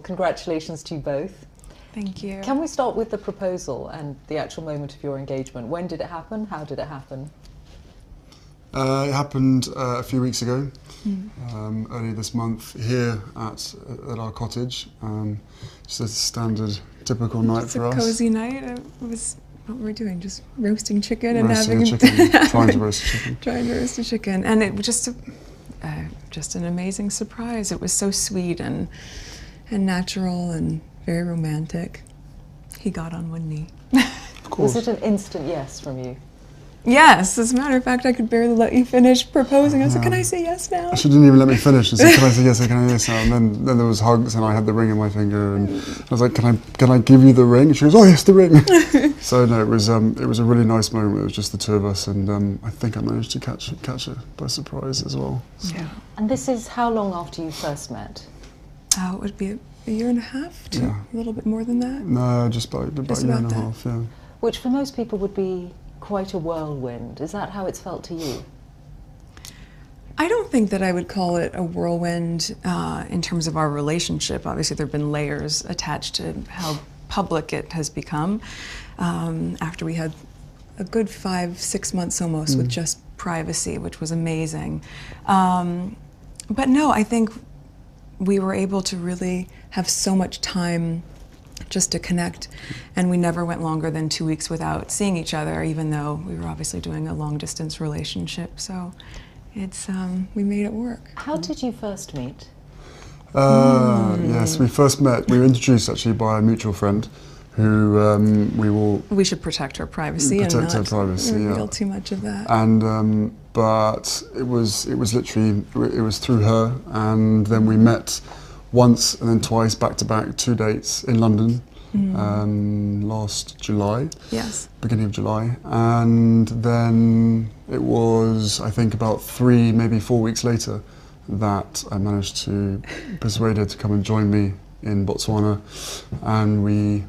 congratulations to you both. Thank you. Can we start with the proposal and the actual moment of your engagement? When did it happen? How did it happen? It happened a few weeks ago, early this month, here at our cottage. Just a standard, typical night for us. It's a cozy night. It was, what were we doing? Just roasting chicken and Roasting having a chicken, trying to roast a chicken. Trying to roast a chicken, and it was just an amazing surprise. It was so sweet and natural and very romantic. He got on one knee. Of course. Was it an instant yes from you? Yes, as a matter of fact, I could barely let you finish proposing. I said, can I say yes now? She didn't even let me finish. She said, can I say yes, can I say yes now? And then there was hugs and I had the ring in my finger and I was like, can I give you the ring? And she goes, oh yes, the ring. So no, it was a really nice moment. It was just the two of us and I think I managed to catch her by surprise as well. So. Yeah. And this is how long after you first met? It would be a year and a half, a little bit more than that. No, just about a year and a half, yeah. Which for most people would be quite a whirlwind. Is that how it's felt to you? I don't think that I would call it a whirlwind in terms of our relationship. Obviously, there have been layers attached to how public it has become. After we had a good 5-6 months almost with just privacy, which was amazing. But no, I think we were able to really have so much time just to connect, and we never went longer than 2 weeks without seeing each other, even though we were obviously doing a long-distance relationship. So it's we made it work. How did you first meet? Yes, we first met. We were introduced actually by a mutual friend, who we should protect her privacy and not reveal too much of that. And but it was literally through her, and then we met once and then twice, back to back, 2 dates in London, last July. Yes. Beginning of July. And then it was, I think, about 3, maybe 4 weeks later that I managed to persuade her to come and join me in Botswana. And we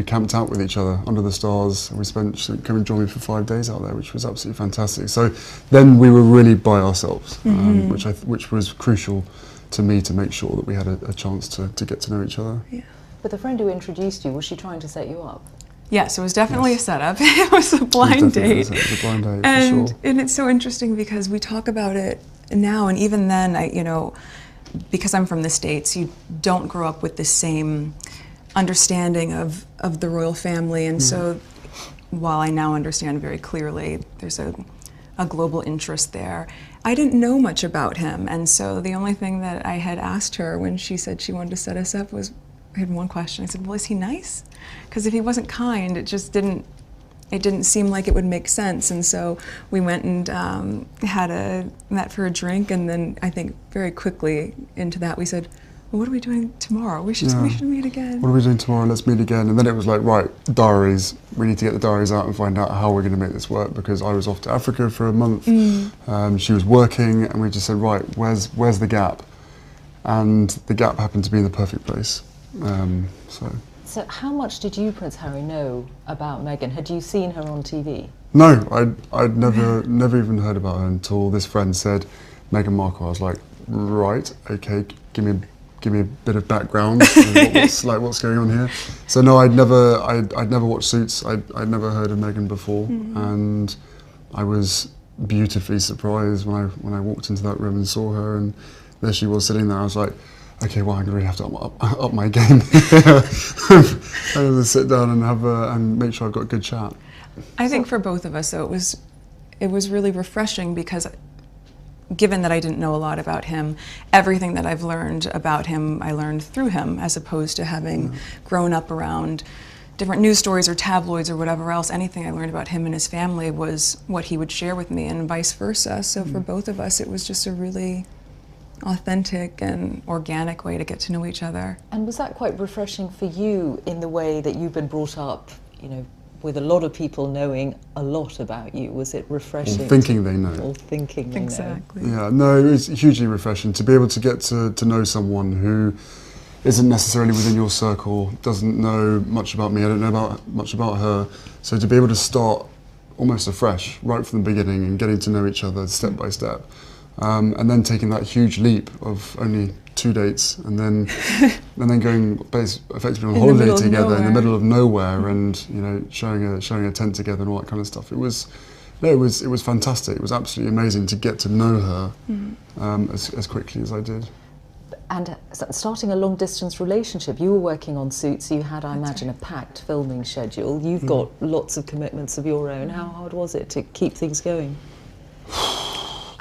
camped out with each other under the stars. And she came and joined me for 5 days out there, which was absolutely fantastic. So then we were really by ourselves, which was crucial to me to make sure that we had a chance to get to know each other. Yeah. But the friend who introduced you, was she trying to set you up? Yes, it was definitely a setup. It was a blind date. It was a blind date, and, for sure. And it's so interesting because we talk about it now, and even then, because I'm from the States, you don't grow up with the same understanding of the royal family, and so while I now understand very clearly there's a global interest there, I didn't know much about him, and so the only thing that I had asked her when she said she wanted to set us up was, I had one question. I said, well, is he nice? Because if he wasn't kind, it didn't seem like it would make sense. And so we went and met for a drink, and then I think very quickly into that we said, well, what are we doing tomorrow? We should meet again. What are we doing tomorrow? Let's meet again. And then it was like, right, diaries. We need to get the diaries out and find out how we're going to make this work, because I was off to Africa for a month. She was working, and we just said, right, where's the gap? And the gap happened to be in the perfect place. So how much did you, Prince Harry, know about Meghan? Had you seen her on TV? No, I'd never even heard about her until this friend said Meghan Markle. I was like, right, okay, give me a bit of background. what's going on here? So no, I'd never watched Suits. I'd never heard of Meghan before, and I was beautifully surprised when I walked into that room and saw her, and there she was sitting there. I was like, okay, well, I'm going to really have to up my game. I'm going to sit down and and make sure I've got a good chat. I think for both of us, though, it was really refreshing, because given that I didn't know a lot about him, everything that I've learned about him, I learned through him, as opposed to having grown up around different news stories or tabloids or whatever else. Anything I learned about him and his family was what he would share with me, and vice versa. So for both of us, it was just a really authentic and organic way to get to know each other. And was that quite refreshing for you in the way that you've been brought up, with a lot of people knowing a lot about you? Was it refreshing? Or thinking they know. Or thinking they know. Exactly. Yeah, no, it was hugely refreshing to be able to get to know someone who isn't necessarily within your circle, doesn't know much about me, I don't know much about her. So to be able to start almost afresh, right from the beginning, and getting to know each other step by step. And then taking that huge leap of only 2 dates, and then going effectively on In the holiday middle of together in the nowhere. middle of nowhere, and you know, sharing a tent together and all that kind of stuff. It was fantastic. It was absolutely amazing to get to know her as quickly as I did. And starting a long-distance relationship, you were working on Suits, so you had, I imagine, a packed filming schedule. You've got lots of commitments of your own. How hard was it to keep things going?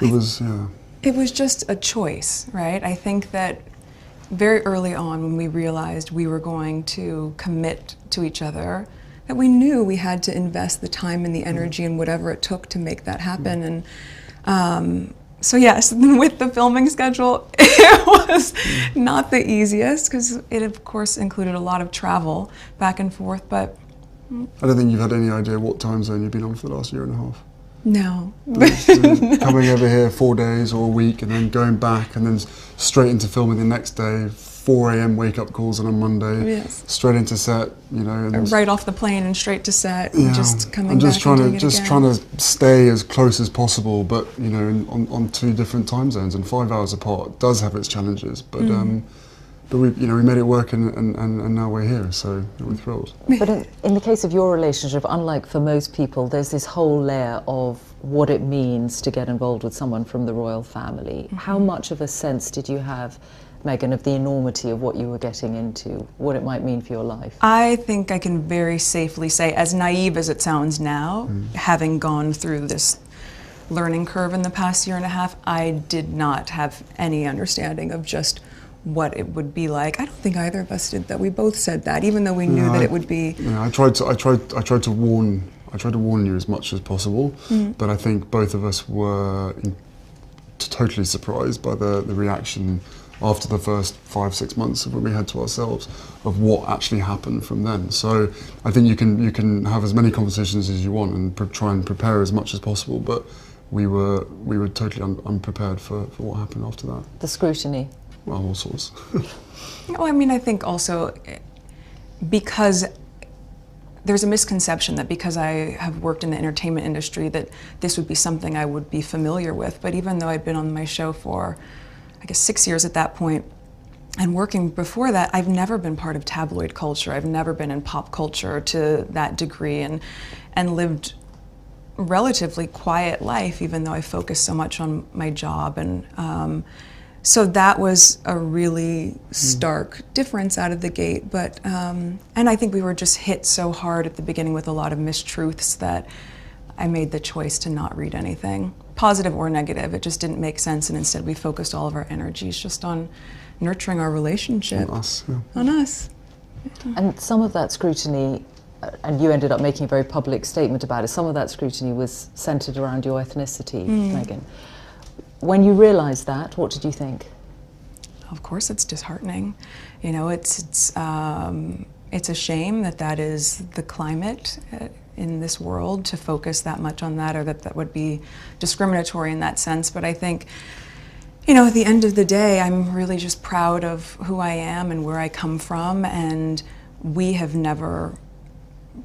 It was, yeah. It was just a choice, right? I think that very early on when we realized we were going to commit to each other, that we knew we had to invest the time and the energy and whatever it took to make that happen. And so yes, with the filming schedule, it was not the easiest because it of course included a lot of travel back and forth, but I don't think you've had any idea what time zone you've been on for the last year and a half. no. Coming over here 4 days or a week and then going back and then straight into filming the next day, 4 a.m. wake-up calls on a Monday, Yes. straight into set, you know. And Right off the plane and straight to set, yeah, and just coming I'm just back trying and to doing it again. trying to stay as close as possible, but you know, on 2 different time zones and 5 hours apart does have its challenges. But we made it work, and now we're here, so we're thrilled. But in the case of your relationship, unlike for most people, there's this whole layer of what it means to get involved with someone from the royal family. How much of a sense did you have, Meghan, of the enormity of what you were getting into, what it might mean for your life? I think I can very safely say, as naive as it sounds now, having gone through this learning curve in the past year and a half, I did not have any understanding of just what it would be like. I don't think either of us did that. We both said that, even though we knew that it would be. Yeah, I tried to warn you as much as possible, but I think both of us were totally surprised by the reaction after the first 5-6 months of what we had to ourselves of what actually happened from then. So I think you can have as many conversations as you want and try and prepare as much as possible, but we were totally unprepared for what happened after that. The scrutiny. Well, all sorts. Well, I mean, I think also because there's a misconception that because I have worked in the entertainment industry that this would be something I would be familiar with, but even though I'd been on my show for, I guess, 6 years at that point, and working before that, I've never been part of tabloid culture. I've never been in pop culture to that degree, and lived relatively quiet life, even though I focused so much on my job. And so that was a really stark difference out of the gate. But and I think we were just hit so hard at the beginning with a lot of mistruths that I made the choice to not read anything, positive or negative. It just didn't make sense, and instead we focused all of our energies just on nurturing our relationship. On us, yeah. On us. And some of that scrutiny, and you ended up making a very public statement about it, some of that scrutiny was centred around your ethnicity, Meghan. When you realised that, what did you think? Of course, it's disheartening. You know, it's a shame that that is the climate in this world, to focus that much on that, or that would be discriminatory in that sense. But I think, you know, at the end of the day, I'm really just proud of who I am and where I come from, and we have never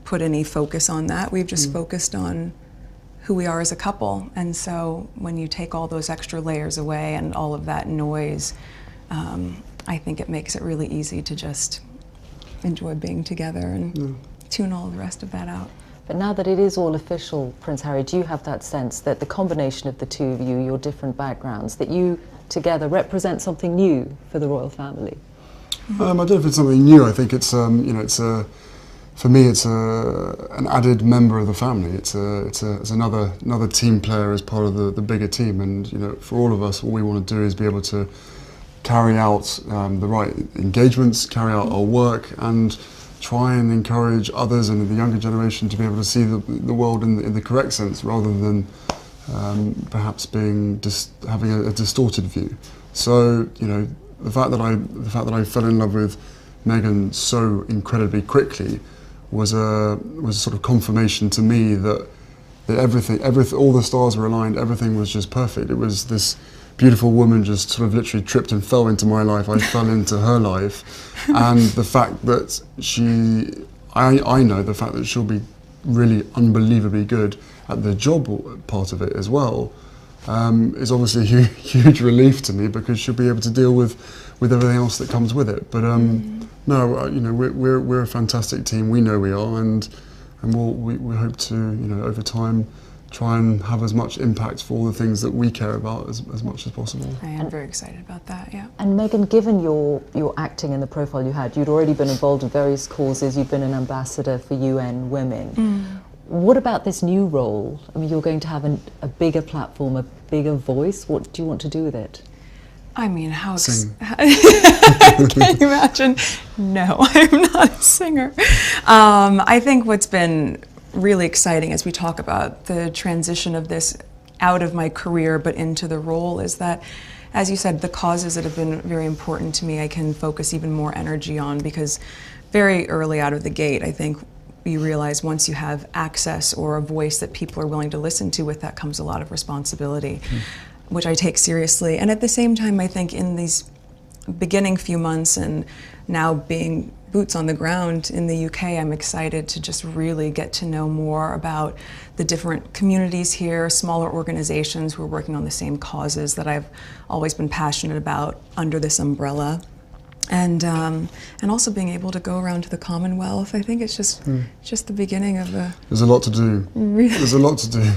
put any focus on that. We've just focused on who we are as a couple. And so when you take all those extra layers away and all of that noise, I think it makes it really easy to just enjoy being together and tune all the rest of that out. But now that it is all official, Prince Harry, do you have that sense that the combination of the two of you, your different backgrounds, that you together represent something new for the royal family? I don't know if it's something new. I think it's you know, it's for me, it's an added member of the family. It's another team player as part of the bigger team. And you know, for all of us, all we want to do is be able to carry out the right engagements, carry out our work, and try and encourage others and the younger generation to be able to see the world in the correct sense, rather than perhaps having a distorted view. So you know, the fact that I fell in love with Meghan so incredibly quickly was a sort of confirmation to me that everything, all the stars were aligned, everything was just perfect. It was this beautiful woman just sort of literally tripped and fell into my life. I fell into her life, and the fact that I know the fact that she'll be really unbelievably good at the job part of it as well, is obviously a huge relief to me, because she'll be able to deal with everything else that comes with it. But no, you know, we're a fantastic team. We know we are, and we hope to, you know, over time, try and have as much impact for all the things that we care about as much as possible. I am very excited about that, yeah. And Meghan, given your acting and the profile you had, you'd already been involved in various causes, you'd been an ambassador for UN Women. What about this new role? I mean, you're going to have a bigger platform, a bigger voice. What do you want to do with it? I mean, how... Sing. Can you imagine? No, I'm not a singer. I think what's been really exciting as we talk about the transition of this out of my career but into the role is that, as you said, the causes that have been very important to me I can focus even more energy on, because very early out of the gate I think you realize once you have access or a voice that people are willing to listen to, with that comes a lot of responsibility, which I take seriously. And at the same time, I think in these beginning few months and now being boots on the ground in the UK, I'm excited to just really get to know more about the different communities here, smaller organizations who are working on the same causes that I've always been passionate about under this umbrella. And also being able to go around to the Commonwealth. I think it's just the beginning of a... There's a lot to do. There's a lot to do.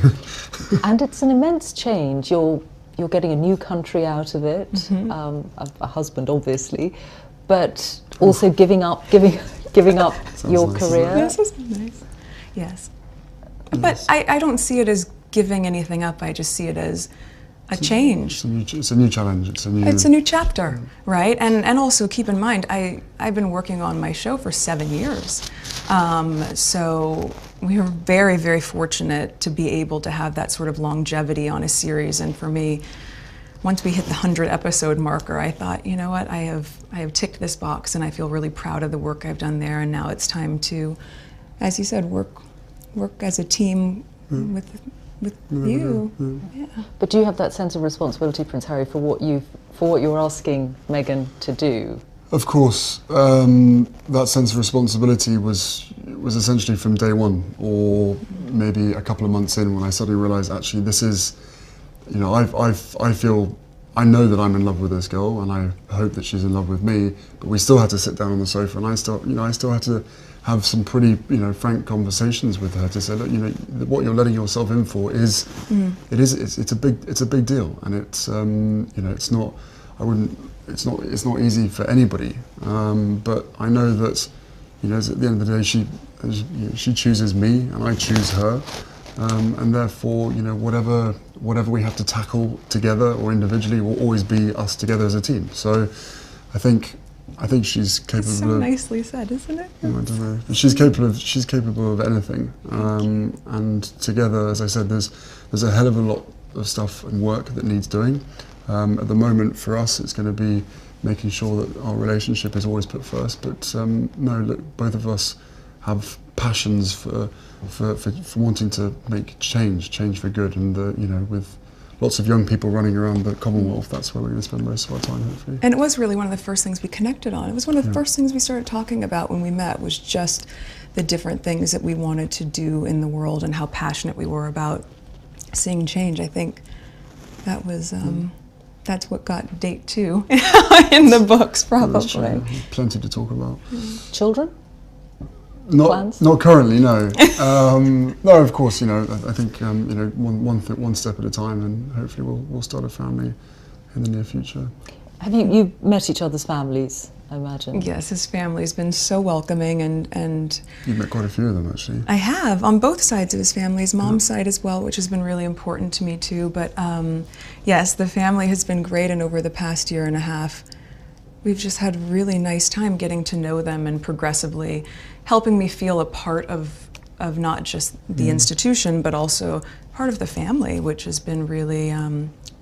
And it's an immense change. You're getting a new country out of it, a husband obviously, but also giving up your nice, career. This is nice. Yes. But I don't see it as giving anything up. I just see it as a change. It's a new challenge. It's a new chapter, right? And also keep in mind, I've been working on my show for 7 years. So we are very, very fortunate to be able to have that sort of longevity on a series. And for me, once we hit the 100 episode marker, I thought, you know what, I have ticked this box, and I feel really proud of the work I've done there. And now it's time to, as you said, work as a team with you. Yeah. But do you have that sense of responsibility, Prince Harry, for what you're asking Meghan to do? Of course, that sense of responsibility was essentially from day one, or maybe a couple of months in, when I suddenly realised, actually, this is, you know, I know that I'm in love with this girl, and I hope that she's in love with me. But we still had to sit down on the sofa, and I still had to have some pretty, you know, frank conversations with her to say, look, you know, what you're letting yourself in for is, it's a big deal, and it's, you know, it's not easy for anybody. But I know that, you know, at the end of the day, she chooses me, and I choose her, and therefore, you know, whatever we have to tackle together or individually will always be us together as a team. So, I think she's capable. It's so nicely said, isn't it? I don't know. She's capable of anything, and together, as I said, there's a hell of a lot of stuff and work that needs doing. At the moment, for us, it's going to be making sure that our relationship is always put first. But no, look, both of us have passions for wanting to make change for good, and you know, with lots of young people running around the Commonwealth, that's where we're going to spend most of our time, hopefully. And it was really one of the first things we connected on. It was one of the first things we started talking about when we met, was just the different things that we wanted to do in the world and how passionate we were about seeing change. I think that was, that's what got date 2 in the books, probably. Plenty to talk about. Children? Not currently, no. No, of course, you know, I think, you know, one step at a time, and hopefully we'll start a family in the near future. Have you met each other's families, I imagine? Yes, his family's been so welcoming, and You've met quite a few of them, actually. I have, on both sides of his family, his mom's side as well, which has been really important to me too. But yes, the family has been great, and over the past year and a half, we've just had a really nice time getting to know them, and progressively helping me feel a part of not just the institution, but also part of the family, which has been really,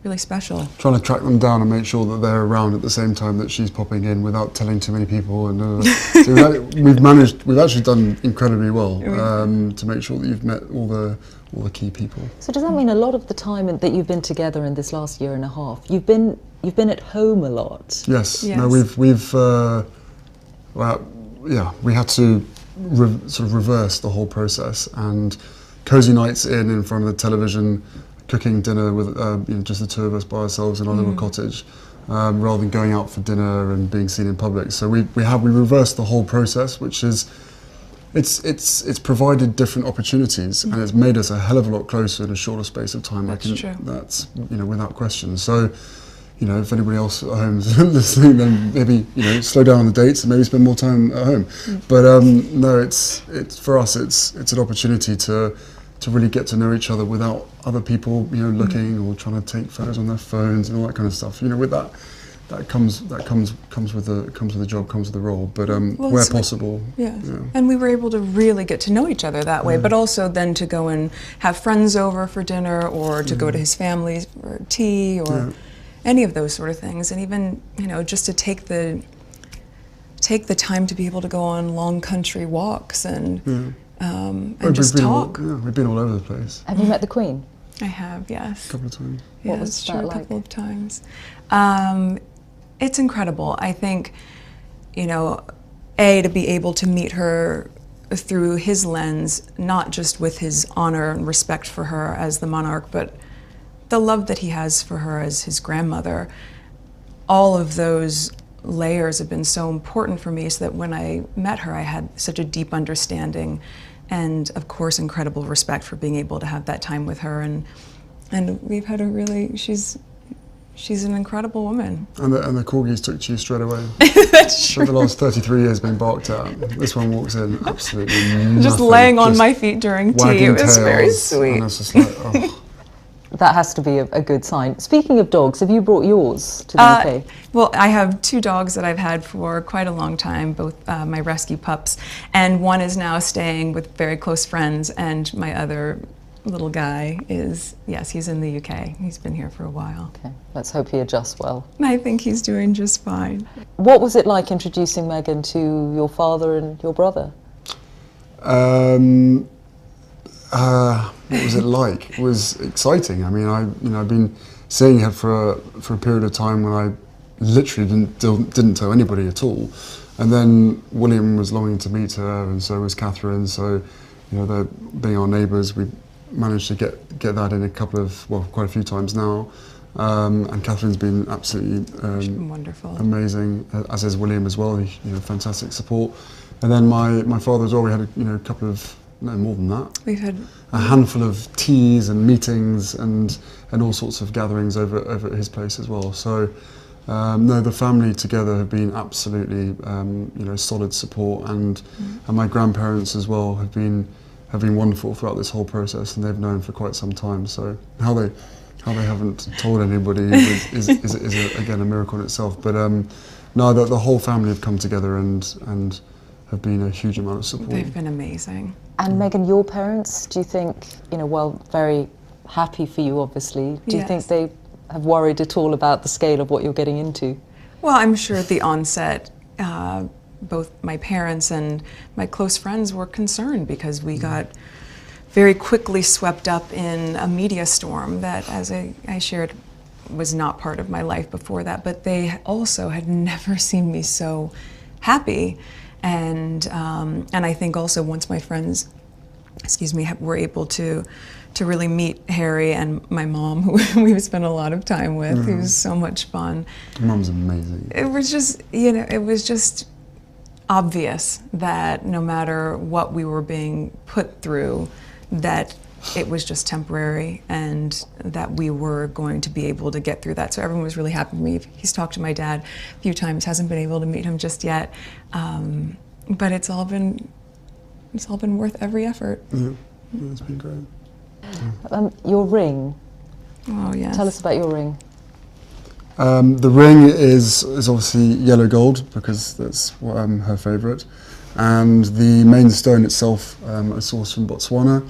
really special. Trying to track them down and make sure that they're around at the same time that she's popping in without telling too many people. And so we've actually done incredibly well to make sure that you've met all the key people. So does that mean a lot of the time that you've been together in this last year and a half, you've been at home a lot? Yes. No, we've well, yeah, we had to sort of reverse the whole process, and cozy nights in front of the television, cooking dinner with just the two of us by ourselves in our little cottage, rather than going out for dinner and being seen in public. So we reversed the whole process, which is it's provided different opportunities, and it's made us a hell of a lot closer in a shorter space of time. That's true. That's without question. So. If anybody else at home is listening, then maybe slow down on the dates and maybe spend more time at home. But no, it's for us. It's an opportunity to really get to know each other without other people looking or trying to take photos on their phones and all that kind of stuff. With that comes with the job, comes with the role. But where possible, yeah. And we were able to really get to know each other that way. But also then to go and have friends over for dinner, or to go to his family for tea, or. Any of those sort of things, and even just to take the time to be able to go on long country walks and just talk. We've been all over the place. Have you met the Queen? I have, yes. A couple of times. Yeah, What was that like? A couple of times. It's incredible. I think, to be able to meet her through his lens, not just with his honor and respect for her as the monarch, but the love that he has for her as his grandmother. All of those layers have been so important for me, so that when I met her, I had such a deep understanding, and of course incredible respect for being able to have that time with her. And we've had she's an incredible woman. And the corgis took to you straight away. That's true. For the last 33 years been barked at. This one walks in absolutely nothing. Just laying on my feet during tea. It was very sweet. And it's just like, oh. That has to be a good sign. Speaking of dogs, have you brought yours to the UK? Well, I have 2 dogs that I've had for quite a long time, both my rescue pups, and one is now staying with very close friends, and my other little guy he's in the UK. He's been here for a while. Okay, let's hope he adjusts well. I think he's doing just fine. What was it like introducing Meghan to your father and your brother? What was it like? It was exciting. I mean, I've been seeing her for a period of time when I literally didn't tell anybody at all, and then William was longing to meet her, and so was Catherine. So, they're being our neighbours. We managed to get that in quite a few times now, and Catherine's been absolutely wonderful, amazing, as is William as well. Fantastic support, and then my father as well. We had a couple of. No, more than that. We've had a handful of teas and meetings and all sorts of gatherings over at his place as well. So, no, the family together have been absolutely, solid support, and my grandparents as well have been wonderful throughout this whole process, and they've known for quite some time. So how they haven't told anybody is again a miracle in itself. But no, the whole family have come together and have been a huge amount of support. They've been amazing. And Meghan, your parents, do you think, while very happy for you obviously, do you think they have worried at all about the scale of what you're getting into? Well, I'm sure at the onset, both my parents and my close friends were concerned, because we got very quickly swept up in a media storm that, as I shared, was not part of my life before that, but they also had never seen me so happy. And I think also once my friends, were able to really meet Harry and my mom, who we've spent a lot of time with, who was so much fun. Mom's amazing. It was just, it was just obvious that no matter what we were being put through, that it was just temporary, and that we were going to be able to get through that. So everyone was really happy with me. He's talked to my dad a few times, hasn't been able to meet him just yet, but it's all been worth every effort. Yeah, it's been great. Your ring. Oh yes. Tell us about your ring. The ring is obviously yellow gold, because that's her favourite, and the main stone itself are sourced from Botswana.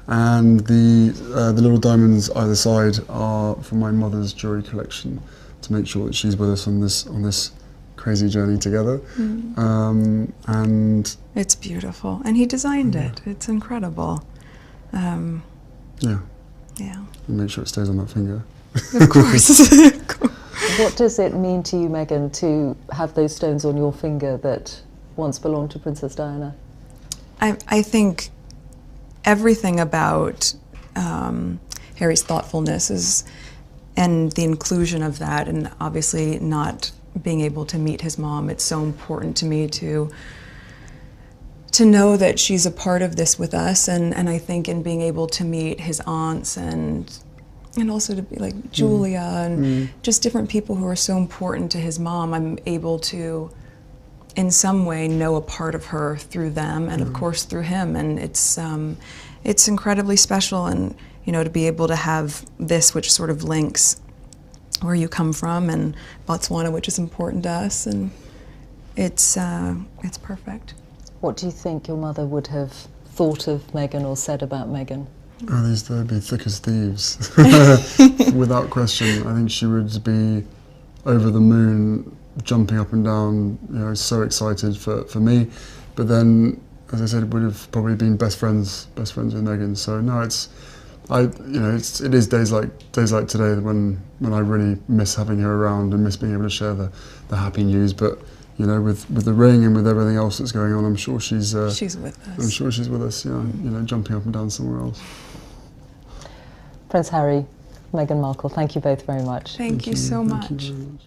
And the little diamonds either side are from my mother's jewellery collection, to make sure that she's with us on this crazy journey together. And it's beautiful, and he designed it. It's incredible. Yeah. And make sure it stays on that finger. Of course. What does it mean to you, Meghan, to have those stones on your finger that once belonged to Princess Diana? I think everything about Harry's thoughtfulness is, and the inclusion of that, and obviously not being able to meet his mom. It's so important to me to know that she's a part of this with us, and I think in being able to meet his aunts and also to be like Julia and just different people who are so important to his mom, I'm able to in some way know a part of her through them, and of course through him, and it's incredibly special. And you know, to be able to have this, which sort of links where you come from, and Botswana, which is important to us, and it's perfect. What do you think your mother would have thought of Meghan or said about Meghan? Oh, they'd be thick as thieves, without question. I think she would be over the moon, jumping up and down, you know, so excited for me. But then, as I said, would have probably been best friends with Meghan. So no, it is days like today when I really miss having her around and miss being able to share the happy news. But you know, with the ring and with everything else that's going on, I'm sure she's with us. I'm sure she's with us. Yeah, you know, jumping up and down somewhere else. Prince Harry, Meghan Markle, thank you both very much. Thank you so much. Thank you very much.